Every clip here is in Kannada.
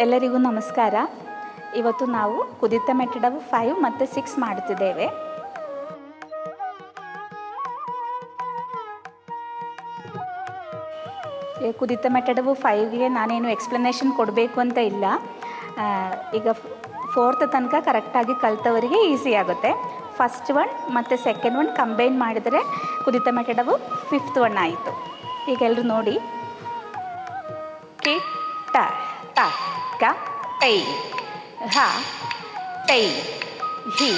ಎಲ್ಲರಿಗೂ ನಮಸ್ಕಾರ. ಇವತ್ತು ನಾವು ಕುದಿತ ಮೆಟಡವು 5 ಮತ್ತು 6 ಮಾಡುತ್ತಿದ್ದೇವೆ. ಕುದಿತ ಮೆಟಡವು 5ಗೆ ನಾನೇನು ಎಕ್ಸ್ಪ್ಲನೇಷನ್ ಕೊಡಬೇಕು ಅಂತ ಇಲ್ಲ. ಈಗ 4th ತನಕ ಕರೆಕ್ಟಾಗಿ ಕಲಿತವರಿಗೆ ಈಸಿ ಆಗುತ್ತೆ. ಫಸ್ಟ್ ಒನ್ ಮತ್ತು ಸೆಕೆಂಡ್ ಒನ್ ಕಂಬೈನ್ ಮಾಡಿದರೆ ಕುದಿತ ಮೆಟಡವು 5th ಒನ್ ಆಯಿತು. ಈಗ ಎಲ್ಲರೂ ನೋಡಿ. ಕಿ ಟ ತ ಕ ತೈ ಹ ತೈ ಹಿ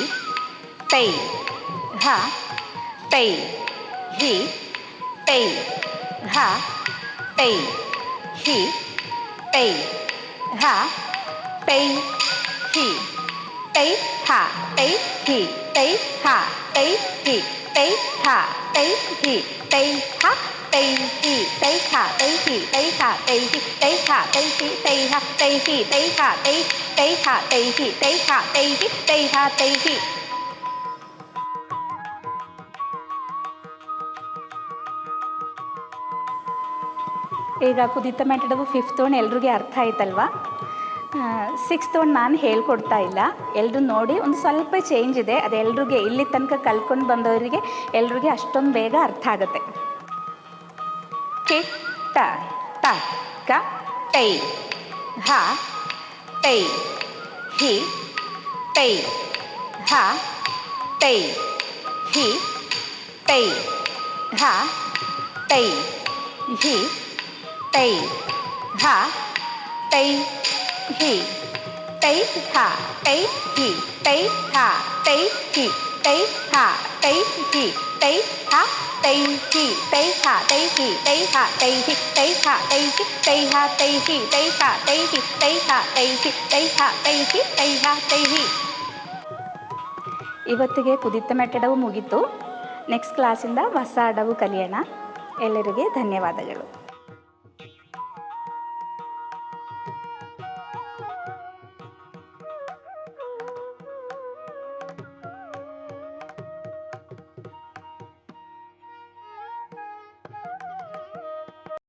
ತೈ ಹ ತೈ ಹಿ ತೈ ಹ ತೈ ಹಿ ತೈ ಹ ತೈ ಹಿ ತೈ ಹ ತೈ ಹಿ ತೈ ಹ ತೈ ಹಿ ತೈ ಹ ತೈ ಹಿ ತೈ ಹ ತೈ ಹಿ ತೈ ಹ ತೈ ಹಿ ತೈ ಹ ತೈ ಹಿ ತೈ ಹ ತೈ ಹಿ ತೈ ಹ ತೈ ಹಿ ತೈ ಹ ತೈ ತೈ ಹ ತೈ ಹಿ ತೈ ಹ ತೈ ಹಿ ತೈ ಹ ತೈ ಹಿ. ಈಗ ಕುದಿತ ಮೆಟಡವು 5th ಒನ್ ಎಲ್ರಿಗೂ ಅರ್ಥ ಆಯ್ತಲ್ವಾ? 6th ಒನ್ ನಾನು ಹೇಳ್ಕೊಡ್ತಾ ಇಲ್ಲ. ಎಲ್ಲರೂ ನೋಡಿ, ಒಂದು ಸ್ವಲ್ಪ ಚೇಂಜ್ ಇದೆ. ಅದು ಎಲ್ರಿಗೆ ಇಲ್ಲಿ ತನಕ ಕಲ್ತ್ಕೊಂಡು ಬಂದವರಿಗೆ ಎಲ್ರಿಗೆ ಅಷ್ಟೊಂದು ಬೇಗ ಅರ್ಥ ಆಗುತ್ತೆ. ಕಿ ಟ ತ ಕ ತೈ ಹ ತೈ ಹಿ ತೈ ಹ ತೈ ಹಿ ತೈ ಹ ತೈ ಹಿ ತೈ ಹ ತೈ ಹಿ ತೈ ಹ ತೈ ಹಿ ತೈ ಹ ತೈ ಹಿ ತೈ ಹ ತೈ ಹಿ ತೈ ಹ ತೈ ಹಿ ತೈ ಹ ತೈ ಹಿ ತೈ ಹ ತೈ ಹಿ ತೈ ಹ ತೈ ಹಿ ತೈ ಹ ತೈ ಹಿ ತೈ ಹ ತೈ ಹಿ ತೈ ಹ ತೈ ಹಿ ತೈ ಹ ತೈ ಹಿ ತೈ ಹ ತೈ ಹಿ. ಇವತ್ತಿಗೆ ಕುದಿತ ಮೆಟಡವು ಮುಗೀತು. ನೆಕ್ಸ್ಟ್ ಕ್ಲಾಸಿಂದ ಹೊಸ ಅಡವು ಕಲಿಯೋಣ. ಎಲ್ಲರಿಗೆ ಧನ್ಯವಾದಗಳು.